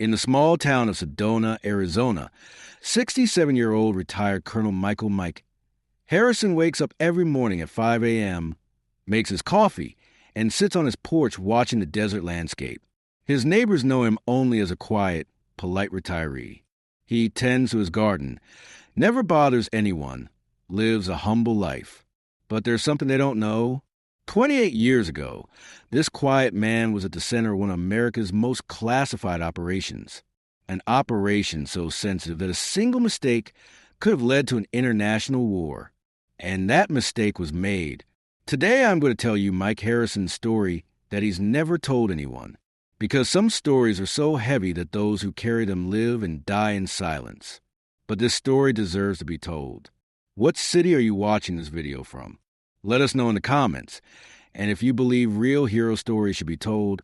In the small town of Sedona, Arizona, 67-year-old retired Colonel Michael Mike Harrison wakes up every morning at 5 a.m., makes his coffee, and sits on his porch watching the desert landscape. His neighbors know him only as a quiet, polite retiree. He tends to his garden, never bothers anyone, lives a humble life. But there's something they don't know. 28 years ago, this quiet man was at the center of one of America's most classified operations. An operation so sensitive that a single mistake could have led to an international war. And that mistake was made. Today I'm going to tell you Mike Harrison's story that he's never told anyone. Because some stories are so heavy that those who carry them live and die in silence. But this story deserves to be told. What city are you watching this video from? Let us know in the comments. And if you believe real hero stories should be told,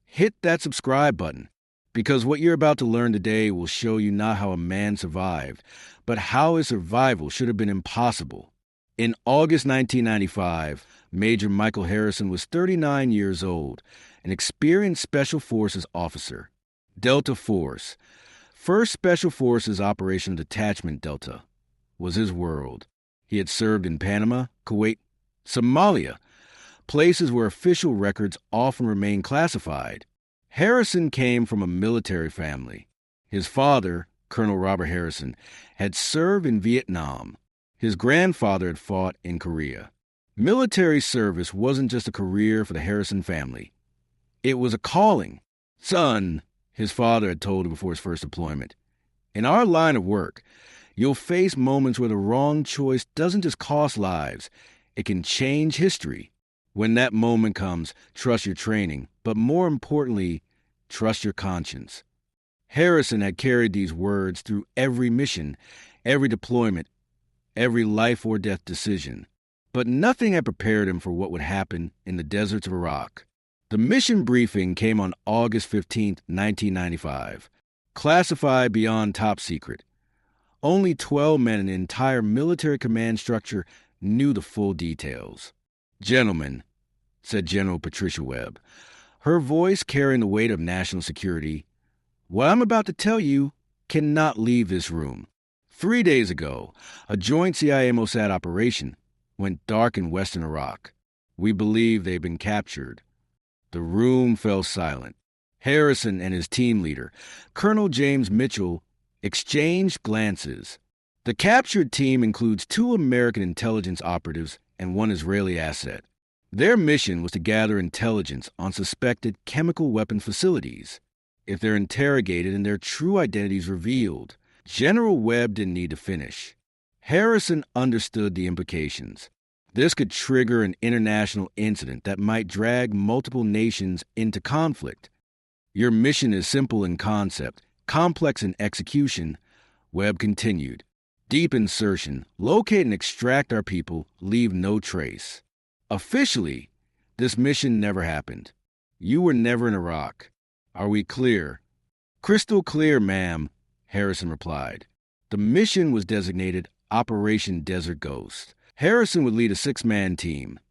hit that subscribe button. Because what you're about to learn today will show you not how a man survived, but how his survival should have been impossible. In August 1995, Major Michael Harrison was 39 years old, an experienced Special Forces officer. Delta Force, 1st Special Forces Operational Detachment Delta, was his world. He had served in Panama, Kuwait, Somalia, places where official records often remain classified. Harrison came from a military family. His father, Colonel Robert Harrison, had served in Vietnam. His grandfather had fought in Korea. Military service wasn't just a career for the Harrison family. It was a calling. Son, his father had told him before his first deployment, in our line of work, you'll face moments where the wrong choice doesn't just cost lives, it can change history. When that moment comes, trust your training, but more importantly, trust your conscience. Harrison had carried these words through every mission, every deployment, every life or death decision. But nothing had prepared him for what would happen in the deserts of Iraq. The mission briefing came on August 15, 1995. Classified beyond top secret. Only 12 men in the entire military command structure knew the full details. "Gentlemen," said General Patricia Webb, her voice carrying the weight of national security, "what I'm about to tell you cannot leave this room. 3 days ago, a joint CIA-Mossad operation went dark in western Iraq. We believe they've been captured." The room fell silent. Harrison and his team leader, Colonel James Mitchell, exchanged glances. The captured team includes 2 American intelligence operatives and 1 Israeli asset. Their mission was to gather intelligence on suspected chemical weapon facilities. If they're interrogated and their true identities revealed, General Webb didn't need to finish. Harrison understood the implications. This could trigger an international incident that might drag multiple nations into conflict. Your mission is simple in concept, complex in execution, Webb continued. Deep insertion, locate and extract our people, leave no trace. Officially, this mission never happened. You were never in Iraq. Are we clear? Crystal clear, ma'am, Harrison replied. The mission was designated Operation Desert Ghost. Harrison would lead a 6-man team.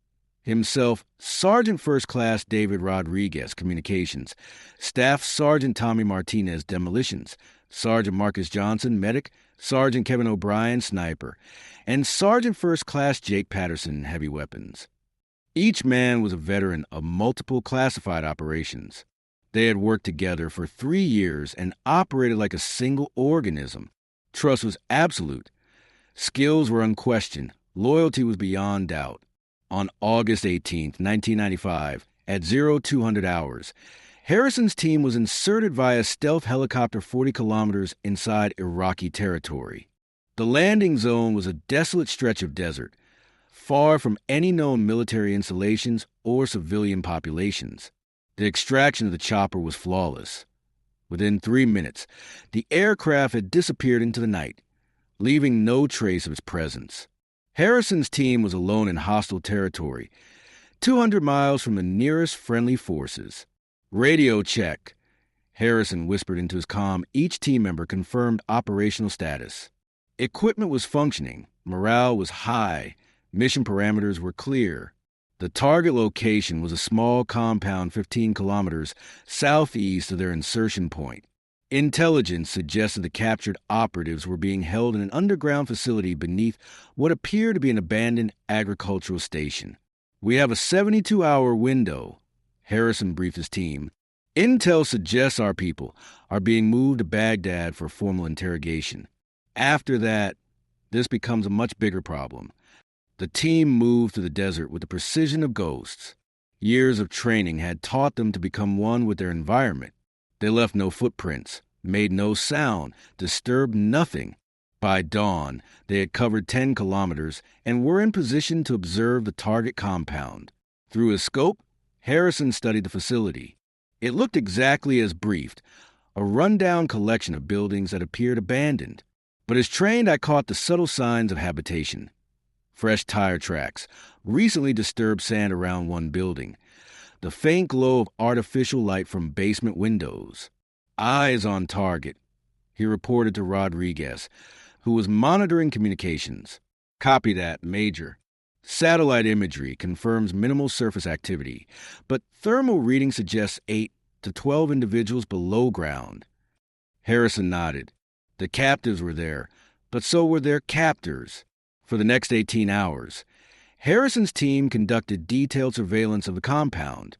Himself, Sergeant First Class David Rodriguez, Communications, Staff Sergeant Tommy Martinez, Demolitions, Sergeant Marcus Johnson, Medic, Sergeant Kevin O'Brien, Sniper, and Sergeant First Class Jake Patterson, Heavy Weapons. Each man was a veteran of multiple classified operations. They had worked together for 3 years and operated like a single organism. Trust was absolute. Skills were unquestioned. Loyalty was beyond doubt. On August 18, 1995, at 0200 hours, Harrison's team was inserted via stealth helicopter 40 kilometers inside Iraqi territory. The landing zone was a desolate stretch of desert, far from any known military installations or civilian populations. The extraction of the chopper was flawless. Within 3 minutes, the aircraft had disappeared into the night, leaving no trace of its presence. Harrison's team was alone in hostile territory, 200 miles from the nearest friendly forces. "Radio check," Harrison whispered into his comm. Each team member confirmed operational status. Equipment was functioning, morale was high, mission parameters were clear. The target location was a small compound 15 kilometers southeast of their insertion point. Intelligence suggested the captured operatives were being held in an underground facility beneath what appeared to be an abandoned agricultural station. "We have a 72-hour window," Harrison briefed his team. "Intel suggests our people are being moved to Baghdad for formal interrogation. After that, this becomes a much bigger problem." The team moved through the desert with the precision of ghosts. Years of training had taught them to become one with their environment. They left no footprints, made no sound, disturbed nothing. By dawn, they had covered 10 kilometers and were in position to observe the target compound. Through his scope, Harrison studied the facility. It looked exactly as briefed, a rundown collection of buildings that appeared abandoned. But as trained, I caught the subtle signs of habitation. Fresh tire tracks, recently disturbed sand around one building, the faint glow of artificial light from basement windows. "Eyes on target," he reported to Rodriguez, who was monitoring communications. "Copy that, Major. Satellite imagery confirms minimal surface activity, but thermal reading suggests 8 to 12 individuals below ground." Harrison nodded. The captives were there, but so were their captors. For the next 18 hours, Harrison's team conducted detailed surveillance of the compound.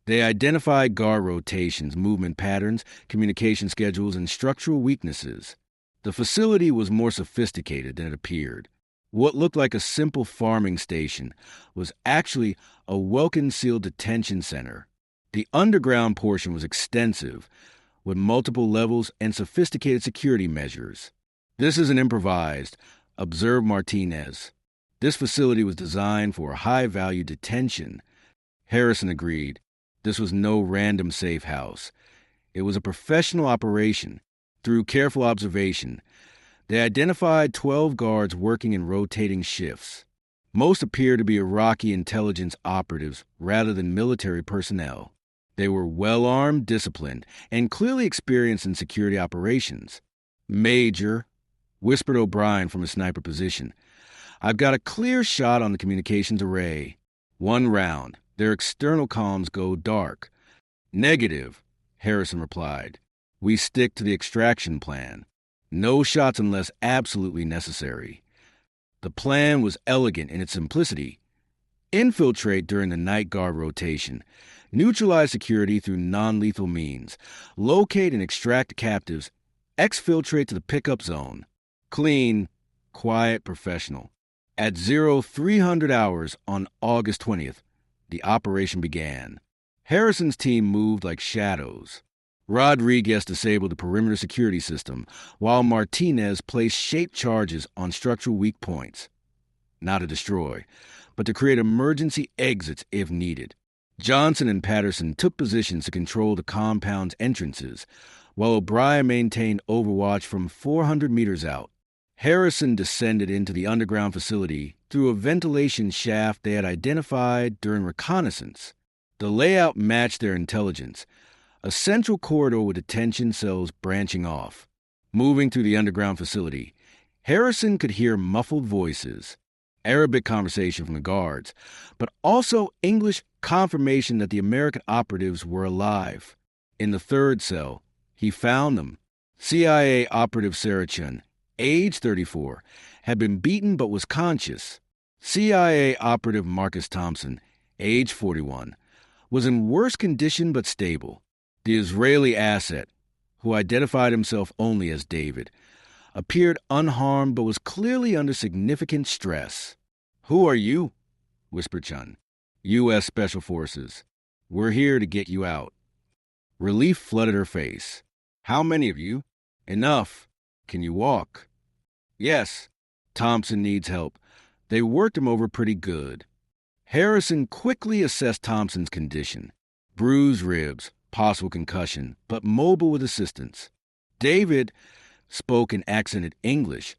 They identified guard rotations, movement patterns, communication schedules, and structural weaknesses. The facility was more sophisticated than it appeared. What looked like a simple farming station was actually a well-concealed detention center. The underground portion was extensive, with multiple levels and sophisticated security measures. "This isn't improvised," observed Martinez. "This facility was designed for a high-value detention." Harrison agreed. This was no random safe house. It was a professional operation. Through careful observation, they identified 12 guards working in rotating shifts. Most appeared to be Iraqi intelligence operatives rather than military personnel. They were well-armed, disciplined, and clearly experienced in security operations. "Major," whispered O'Brien from a sniper position, "I've got a clear shot on the communications array. One round. Their external comms go dark." "Negative," Harrison replied. "We stick to the extraction plan. No shots unless absolutely necessary." The plan was elegant in its simplicity. Infiltrate during the night guard rotation. Neutralize security through non-lethal means. Locate and extract the captives. Exfiltrate to the pickup zone. Clean, quiet, professional. At 0300 hours on August 20th, the operation began. Harrison's team moved like shadows. Rodriguez disabled the perimeter security system, while Martinez placed shaped charges on structural weak points. Not to destroy, but to create emergency exits if needed. Johnson and Patterson took positions to control the compound's entrances, while O'Brien maintained overwatch from 400 meters out. Harrison descended into the underground facility through a ventilation shaft they had identified during reconnaissance. The layout matched their intelligence, a central corridor with detention cells branching off. Moving through the underground facility, Harrison could hear muffled voices, Arabic conversation from the guards, but also English confirmation that the American operatives were alive. In the third cell, he found them. CIA operative Sarah Chun, age 34, had been beaten but was conscious. CIA operative Marcus Thompson, age 41, was in worse condition but stable. The Israeli asset, who identified himself only as David, appeared unharmed but was clearly under significant stress. "Who are you?" whispered Chun. "U.S. Special Forces. We're here to get you out." Relief flooded her face. "How many of you?" "Enough. Can you walk?" "Yes." "Thompson needs help. They worked him over pretty good." Harrison quickly assessed Thompson's condition. Bruised ribs, possible concussion, but mobile with assistance. David spoke in accented English.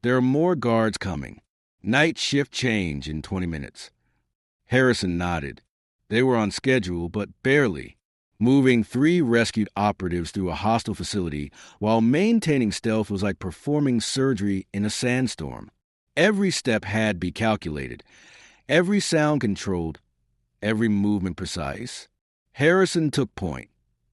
"There are more guards coming. Night shift change in 20 minutes. Harrison nodded. They were on schedule, but barely. Moving 3 rescued operatives through a hostile facility while maintaining stealth was like performing surgery in a sandstorm. Every step had to be calculated, every sound controlled, every movement precise. Harrison took point,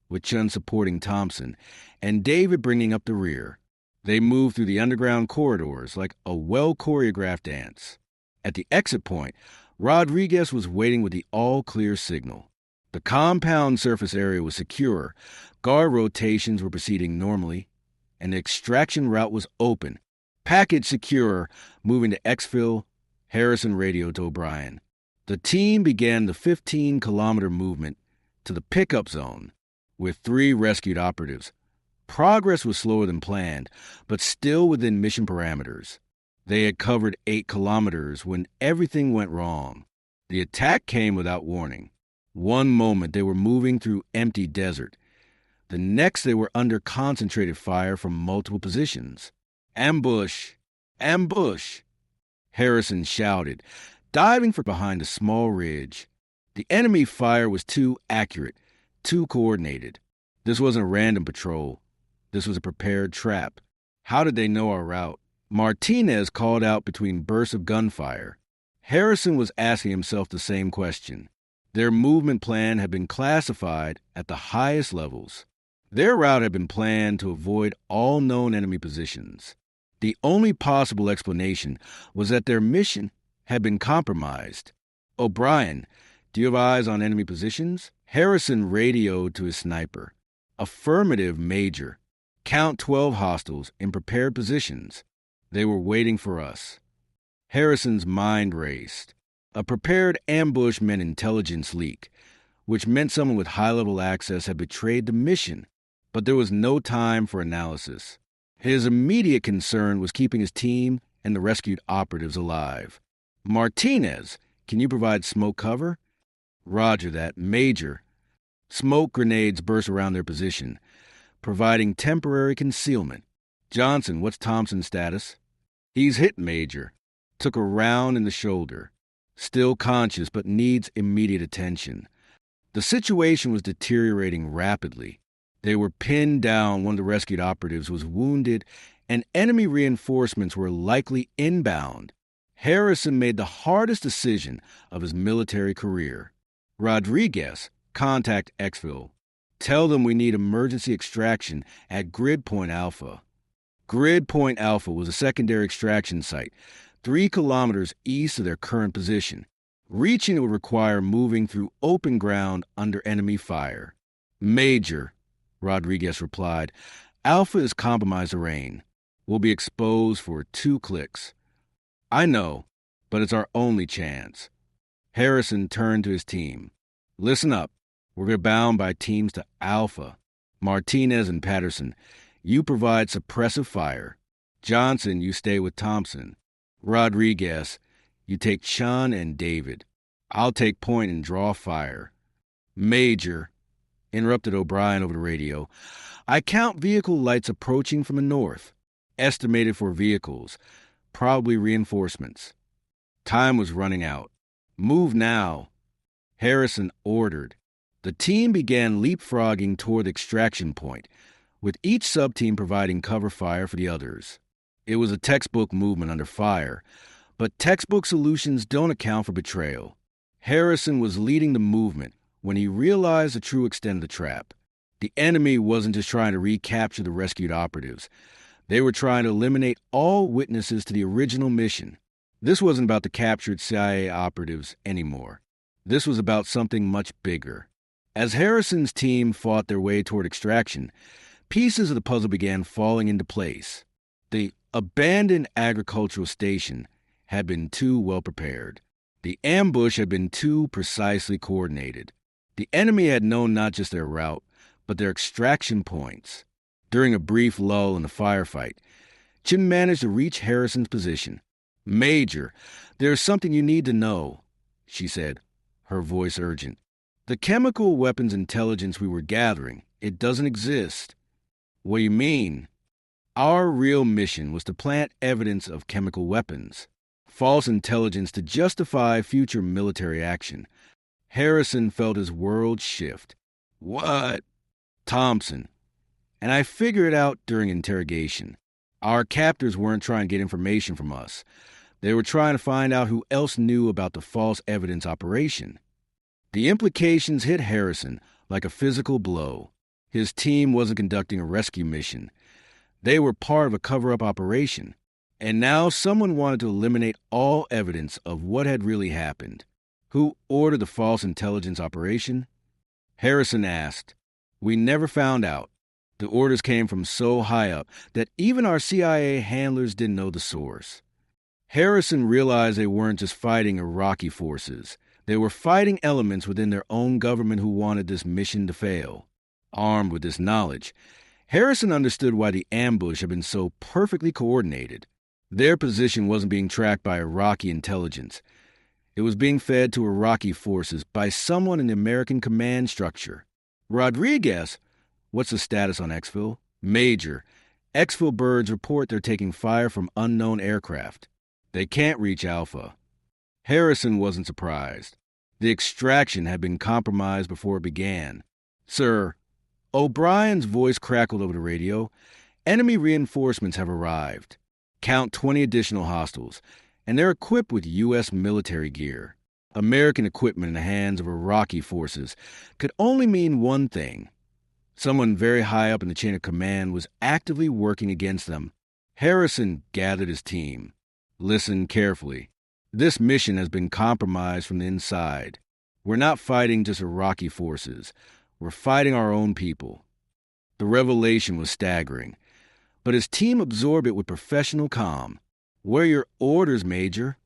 with Chun supporting Thompson, and David bringing up the rear. They moved through the underground corridors like a well-choreographed dance. At the exit point, Rodriguez was waiting with the all-clear signal. The compound surface area was secure, guard rotations were proceeding normally, and the extraction route was open. Package secure, moving to exfil, Harrison radioed to O'Brien. The team began the 15-kilometer movement to the pickup zone with 3 rescued operatives. Progress was slower than planned, but still within mission parameters. They had covered 8 kilometers when everything went wrong. The attack came without warning. One moment they were moving through empty desert. The next they were under concentrated fire from multiple positions. "Ambush! Ambush!" Harrison shouted, diving from behind a small ridge. The enemy fire was too accurate, too coordinated. This wasn't a random patrol. This was a prepared trap. How did they know our route? Martinez called out between bursts of gunfire. Harrison was asking himself the same question. Their movement plan had been classified at the highest levels. Their route had been planned to avoid all known enemy positions. The only possible explanation was that their mission had been compromised. "O'Brien, do you have eyes on enemy positions?" Harrison radioed to his sniper. "Affirmative, Major. Count 12 hostiles in prepared positions. They were waiting for us." Harrison's mind raced. A prepared ambush meant intelligence leak, which meant someone with high-level access had betrayed the mission. But there was no time for analysis. His immediate concern was keeping his team and the rescued operatives alive. "Martinez, can you provide smoke cover?" "Roger that, Major." Smoke grenades burst around their position, providing temporary concealment. "Johnson, what's Thompson's status?" "He's hit, Major. Took a round in the shoulder. Still conscious, but needs immediate attention." The situation was deteriorating rapidly. They were pinned down, one of the rescued operatives was wounded, and enemy reinforcements were likely inbound. Harrison made the hardest decision of his military career. "Rodriguez, contact exfil. Tell them we need emergency extraction at Grid Point Alpha." Grid Point Alpha was a secondary extraction site, 3 kilometers east of their current position. Reaching it would require moving through open ground under enemy fire. "Major," Rodriguez replied, "Alpha is compromised terrain. We'll be exposed for 2 clicks." "I know, but it's our only chance." Harrison turned to his team. "Listen up. We're bound by teams to Alpha. Martinez and Patterson, you provide suppressive fire. Johnson, you stay with Thompson. Rodriguez, you take Chun and David. I'll take point and draw fire." "Major," interrupted O'Brien over the radio, "I count vehicle lights approaching from the north. Estimated for vehicles, probably reinforcements." Time was running out. "Move now," Harrison ordered. The team began leapfrogging toward the extraction point, with each sub-team providing cover fire for the others. It was a textbook movement under fire, but textbook solutions don't account for betrayal. Harrison was leading the movement when he realized the true extent of the trap. The enemy wasn't just trying to recapture the rescued operatives. They were trying to eliminate all witnesses to the original mission. This wasn't about the captured CIA operatives anymore. This was about something much bigger. As Harrison's team fought their way toward extraction, pieces of the puzzle began falling into place. The abandoned agricultural station had been too well prepared. The ambush had been too precisely coordinated. The enemy had known not just their route, but their extraction points. During a brief lull in the firefight, Chin managed to reach Harrison's position. "Major, there's something you need to know," she said, her voice urgent. "The chemical weapons intelligence we were gathering, it doesn't exist." "What do you mean?" "Our real mission was to plant evidence of chemical weapons. False intelligence to justify future military action." Harrison felt his world shift. "What?" "Thompson. And I figured it out during interrogation. Our captors weren't trying to get information from us. They were trying to find out who else knew about the false evidence operation." The implications hit Harrison like a physical blow. His team wasn't conducting a rescue mission. They were part of a cover-up operation. And now someone wanted to eliminate all evidence of what had really happened. Who ordered the false intelligence operation? Harrison asked. We never found out. The orders came from so high up that even our CIA handlers didn't know the source. Harrison realized they weren't just fighting Iraqi forces. They were fighting elements within their own government who wanted this mission to fail. Armed with this knowledge, Harrison understood why the ambush had been so perfectly coordinated. Their position wasn't being tracked by Iraqi intelligence. It was being fed to Iraqi forces by someone in the American command structure. Rodriguez, what's the status on exfil? Major. Exfil birds report they're taking fire from unknown aircraft. They can't reach Alpha. Harrison wasn't surprised. The extraction had been compromised before it began. Sir, O'Brien's voice crackled over the radio. Enemy reinforcements have arrived. Count 20 additional hostiles, and they're equipped with U.S. military gear. American equipment in the hands of Iraqi forces could only mean one thing. Someone very high up in the chain of command was actively working against them. Harrison gathered his team. Listen carefully. This mission has been compromised from the inside. We're not fighting just Iraqi forces. We're fighting our own people. The revelation was staggering, but his team absorbed it with professional calm. What are your orders, Major?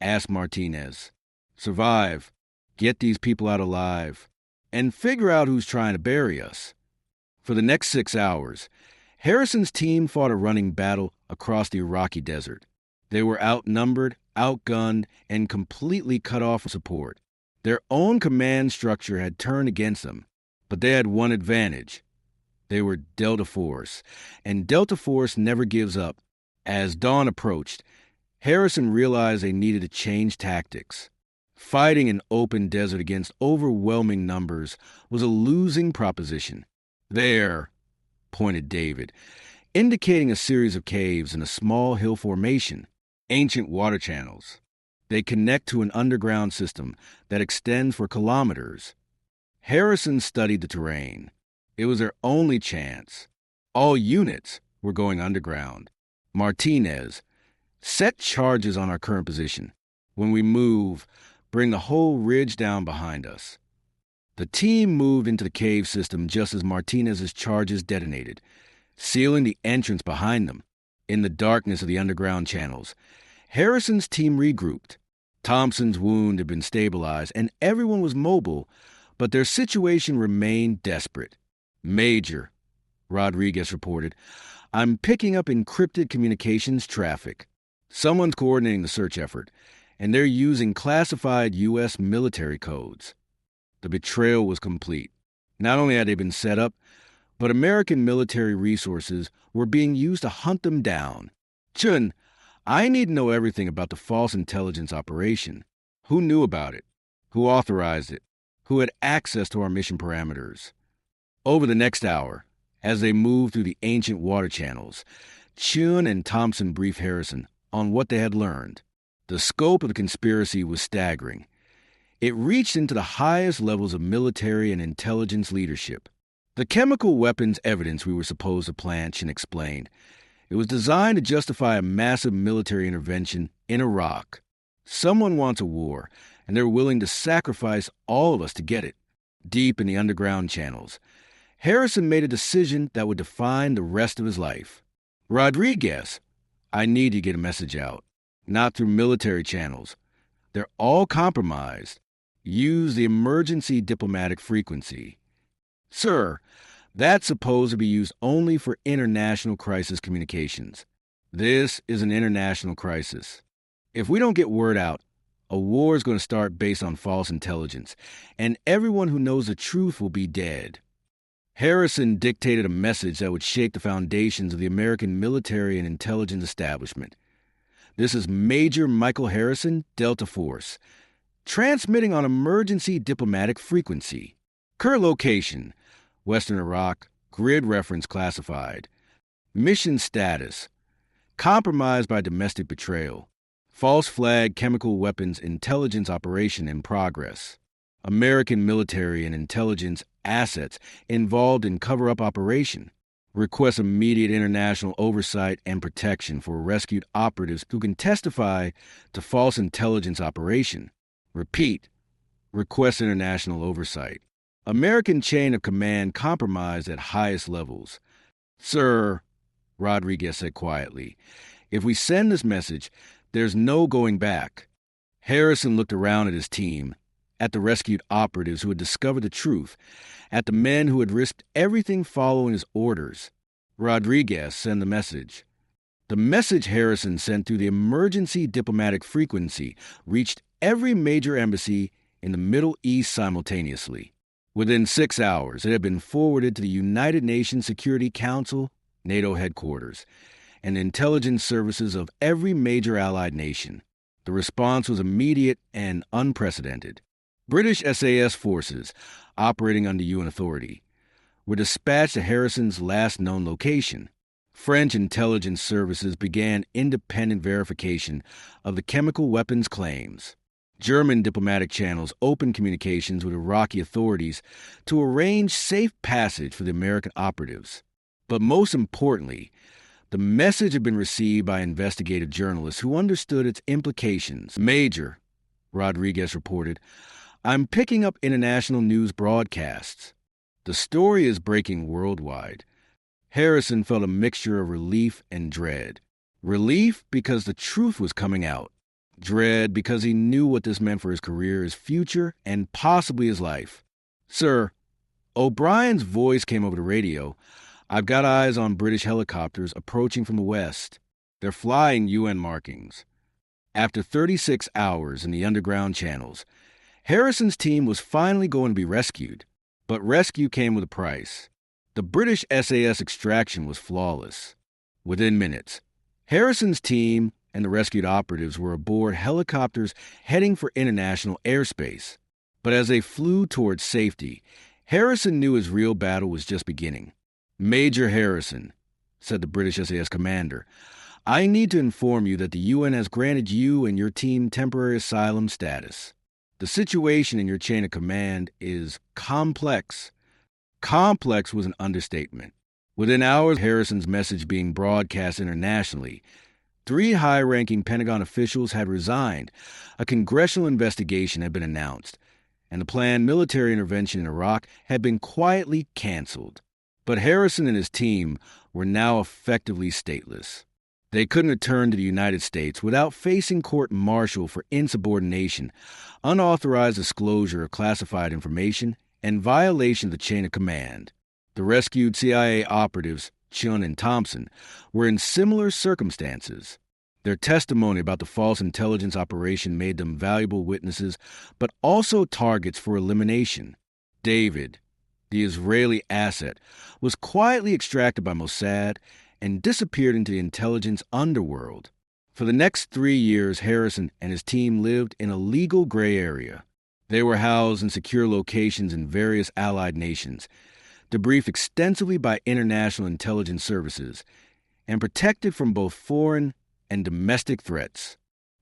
Asked Martinez. Survive. Get these people out alive. And figure out who's trying to bury us. For the next 6 hours, Harrison's team fought a running battle across the Iraqi desert. They were outnumbered, outgunned, and completely cut off from support. Their own command structure had turned against them, but they had one advantage. They were Delta Force, and Delta Force never gives up. As dawn approached, Harrison realized they needed to change tactics. Fighting an open desert against overwhelming numbers was a losing proposition. There, pointed David, indicating a series of caves in a small hill formation, ancient water channels. They connect to an underground system that extends for kilometers. Harrison studied the terrain. It was their only chance. All units were going underground. Martinez, set charges on our current position. When we move, bring the whole ridge down behind us. The team moved into the cave system just as Martinez's charges detonated, sealing the entrance behind them. In the darkness of the underground channels, Harrison's team regrouped. Thompson's wound had been stabilized, and everyone was mobile, but their situation remained desperate. Major, Rodriguez reported, I'm picking up encrypted communications traffic. Someone's coordinating the search effort, and they're using classified U.S. military codes. The betrayal was complete. Not only had they been set up, but American military resources were being used to hunt them down. Chun, I need to know everything about the false intelligence operation. Who knew about it? Who authorized it? Who had access to our mission parameters? Over the next hour, as they moved through the ancient water channels, Chun and Thompson briefed Harrison on what they had learned. The scope of the conspiracy was staggering. It reached into the highest levels of military and intelligence leadership. The chemical weapons evidence we were supposed to plant, Chun explained. It was designed to justify a massive military intervention in Iraq. Someone wants a war, and they're willing to sacrifice all of us to get it. Deep in the underground channels, Harrison made a decision that would define the rest of his life. Rodriguez, I need to get a message out. Not through military channels. They're all compromised. Use the emergency diplomatic frequency. Sir, that's supposed to be used only for international crisis communications. This is an international crisis. If we don't get word out, a war is going to start based on false intelligence, and everyone who knows the truth will be dead. Harrison dictated a message that would shake the foundations of the American military and intelligence establishment. This is Major Michael Harrison, Delta Force, transmitting on emergency diplomatic frequency. Current location, Western Iraq, grid reference classified. Mission status, compromised by domestic betrayal. False flag chemical weapons intelligence operation in progress. American military and intelligence assets involved in cover-up operation. Request immediate international oversight and protection for rescued operatives who can testify to false intelligence operation. Repeat. Request international oversight. American chain of command compromised at highest levels. Sir, Rodriguez said quietly, if we send this message, there's no going back. Harrison looked around at his team, at the rescued operatives who had discovered the truth, at the men who had risked everything following his orders. Rodriguez sent the message. The message Harrison sent through the emergency diplomatic frequency reached every major embassy in the Middle East simultaneously. Within 6 hours, it had been forwarded to the United Nations Security Council, NATO headquarters, and the intelligence services of every major allied nation. The response was immediate and unprecedented. British SAS forces, operating under UN authority, were dispatched to Harrison's last known location. French intelligence services began independent verification of the chemical weapons claims. German diplomatic channels opened communications with Iraqi authorities to arrange safe passage for the American operatives. But most importantly, the message had been received by investigative journalists who understood its implications. Major, Rodriguez reported, I'm picking up international news broadcasts. The story is breaking worldwide. Harrison felt a mixture of relief and dread. Relief because the truth was coming out. Dread because he knew what this meant for his career, his future, and possibly his life. Sir, O'Brien's voice came over the radio. I've got eyes on British helicopters approaching from the west. They're flying UN markings. After 36 hours in the underground channels, Harrison's team was finally going to be rescued. But rescue came with a price. The British SAS extraction was flawless. Within minutes, Harrison's team and the rescued operatives were aboard helicopters heading for international airspace. But as they flew towards safety, Harrison knew his real battle was just beginning. Major Harrison, said the British SAS commander, I need to inform you that the UN has granted you and your team temporary asylum status. The situation in your chain of command is complex. Complex was an understatement. Within hours of Harrison's message being broadcast internationally, 3 high-ranking Pentagon officials had resigned, a congressional investigation had been announced, and the planned military intervention in Iraq had been quietly canceled. But Harrison and his team were now effectively stateless. They couldn't return to the United States without facing court-martial for insubordination, unauthorized disclosure of classified information, and violation of the chain of command. The rescued CIA operatives, Chun and Thompson, were in similar circumstances. Their testimony about the false intelligence operation made them valuable witnesses, but also targets for elimination. David, the Israeli asset, was quietly extracted by Mossad and disappeared into the intelligence underworld. For the next 3 years, Harrison and his team lived in a legal gray area. They were housed in secure locations in various allied nations, debriefed extensively by international intelligence services, and protected from both foreign and domestic threats.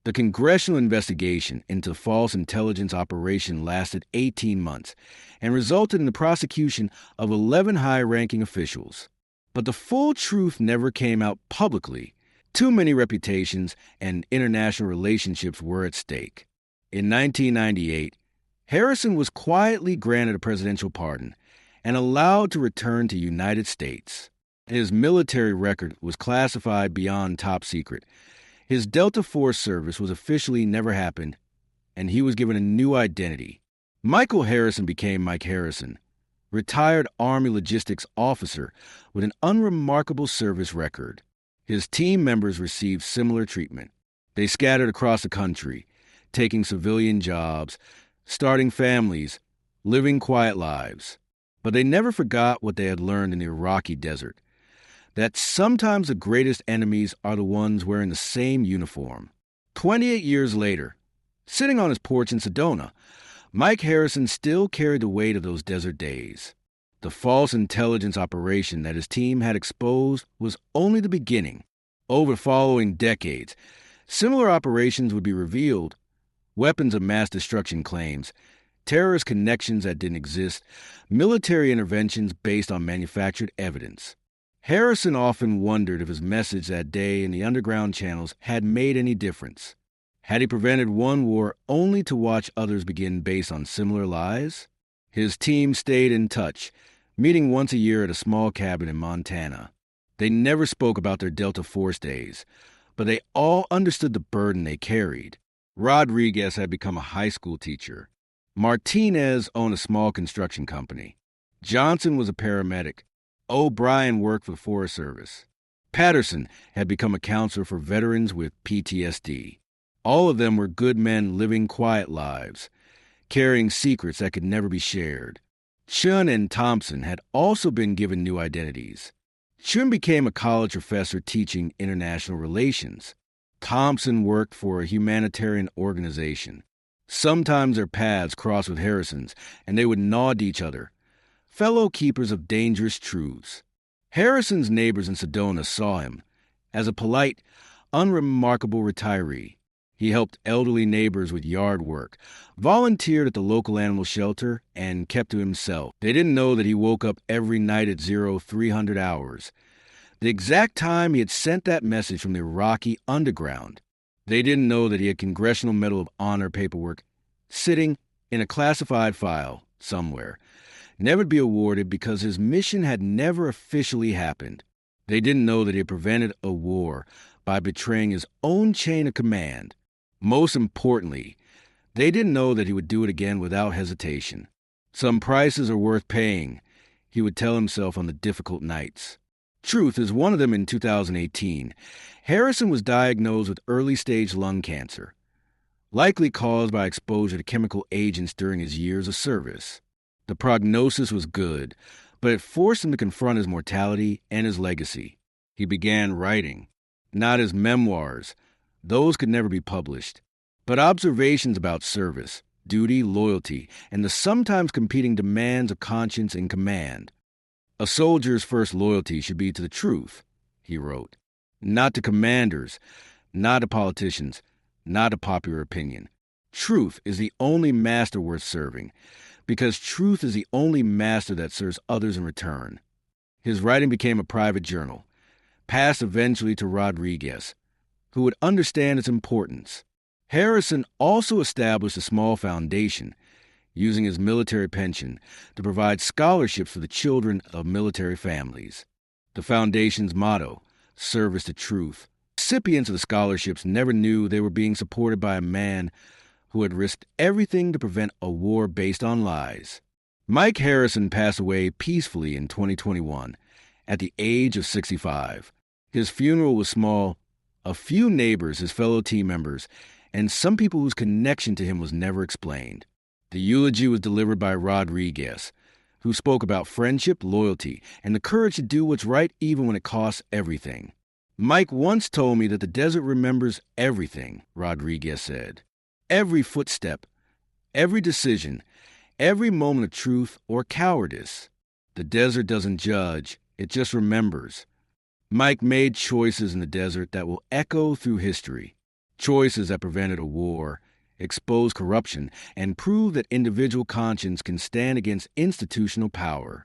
The congressional investigation into the false intelligence operation lasted 18 months and resulted in the prosecution of 11 high-ranking officials. But the full truth never came out publicly. Too many reputations and international relationships were at stake. In 1998, Harrison was quietly granted a presidential pardon and allowed to return to the United States. His military record was classified beyond top secret. His Delta Force service was officially never happened, and he was given a new identity. Michael Harrison became Mike Harrison, retired Army logistics officer with an unremarkable service record. His team members received similar treatment. They scattered across the country, taking civilian jobs, starting families, living quiet lives. But they never forgot what they had learned in the Iraqi desert, that sometimes the greatest enemies are the ones wearing the same uniform. 28 years later, sitting on his porch in Sedona, Mike Harrison still carried the weight of those desert days. The false intelligence operation that his team had exposed was only the beginning. Over the following decades, similar operations would be revealed, weapons of mass destruction claims, terrorist connections that didn't exist, military interventions based on manufactured evidence. Harrison often wondered if his message that day in the underground channels had made any difference. Had he prevented one war only to watch others begin based on similar lies? His team stayed in touch, meeting once a year at a small cabin in Montana. They never spoke about their Delta Force days, but they all understood the burden they carried. Rodriguez had become a high school teacher. Martinez owned a small construction company. Johnson was a paramedic. O'Brien worked for the Forest Service. Patterson had become a counselor for veterans with PTSD. All of them were good men living quiet lives, carrying secrets that could never be shared. Chun and Thompson had also been given new identities. Chun became a college professor teaching international relations. Thompson worked for a humanitarian organization. Sometimes their paths crossed with Harrison's, and they would nod to each other, fellow keepers of dangerous truths. Harrison's neighbors in Sedona saw him as a polite, unremarkable retiree. He helped elderly neighbors with yard work, volunteered at the local animal shelter, and kept to himself. They didn't know that he woke up every night at 0300 hours, the exact time he had sent that message from the Iraqi underground. They didn't know that he had Congressional Medal of Honor paperwork sitting in a classified file somewhere, never to be awarded because his mission had never officially happened. They didn't know that he had prevented a war by betraying his own chain of command. Most importantly, they didn't know that he would do it again without hesitation. Some prices are worth paying, he would tell himself on the difficult nights. Truth is one of them. In 2018, Harrison was diagnosed with early-stage lung cancer, likely caused by exposure to chemical agents during his years of service. The prognosis was good, but it forced him to confront his mortality and his legacy. He began writing, not his memoirs. Those could never be published, but observations about service, duty, loyalty, and the sometimes competing demands of conscience and command. A soldier's first loyalty should be to the truth, he wrote, not to commanders, not to politicians, not to popular opinion. Truth is the only master worth serving, because truth is the only master that serves others in return. His writing became a private journal, passed eventually to Rodriguez, who would understand its importance. Harrison also established a small foundation, using his military pension to provide scholarships for the children of military families. The foundation's motto, service to truth. Recipients of the scholarships never knew they were being supported by a man who had risked everything to prevent a war based on lies. Mike Harrison passed away peacefully in 2021 at the age of 65. His funeral was small. A few neighbors, his fellow team members, and some people whose connection to him was never explained. The eulogy was delivered by Rodriguez, who spoke about friendship, loyalty, and the courage to do what's right even when it costs everything. Mike once told me that the desert remembers everything, Rodriguez said. Every footstep, every decision, every moment of truth or cowardice. The desert doesn't judge, it just remembers. Mike made choices in the desert that will echo through history. Choices that prevented a war, exposed corruption, and proved that individual conscience can stand against institutional power.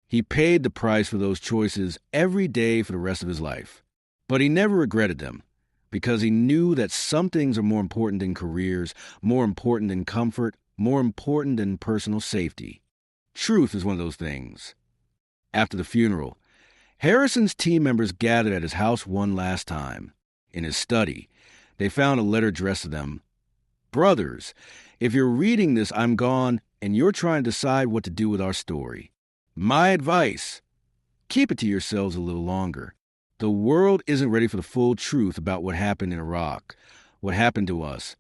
He paid the price for those choices every day for the rest of his life. But he never regretted them, because he knew that some things are more important than careers, more important than comfort, more important than personal safety. Truth is one of those things. After the funeral, Harrison's team members gathered at his house one last time. In his study, they found a letter addressed to them. Brothers, if you're reading this, I'm gone, and you're trying to decide what to do with our story. My advice, keep it to yourselves a little longer. The world isn't ready for the full truth about what happened in Iraq, what happened to us,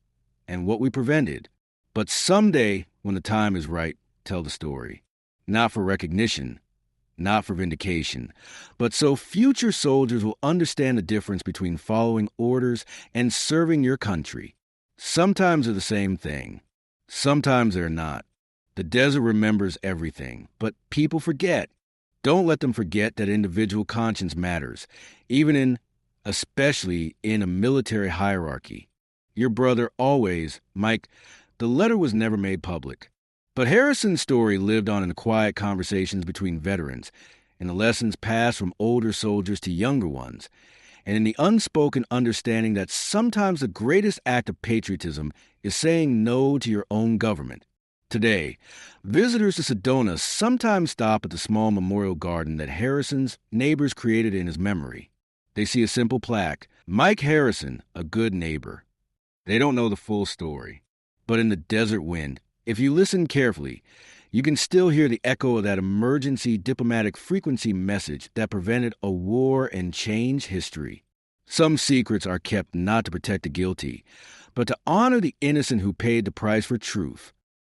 and what we prevented. But someday, when the time is right, tell the story. Not for recognition, not for vindication, but so future soldiers will understand the difference between following orders and serving your country. Sometimes they're the same thing. Sometimes they're not. The desert remembers everything, but people forget. Don't let them forget that individual conscience matters, especially in a military hierarchy. Your brother always, Mike, the letter was never made public. But Harrison's story lived on in the quiet conversations between veterans, in the lessons passed from older soldiers to younger ones, and in the unspoken understanding that sometimes the greatest act of patriotism is saying no to your own government. Today, visitors to Sedona sometimes stop at the small memorial garden that Harrison's neighbors created in his memory. They see a simple plaque, Mike Harrison, a good neighbor. They don't know the full story. But in the desert wind, if you listen carefully, you can still hear the echo of that emergency diplomatic frequency message that prevented a war and changed history. Some secrets are kept not to protect the guilty, but to honor the innocent who paid the price for truth.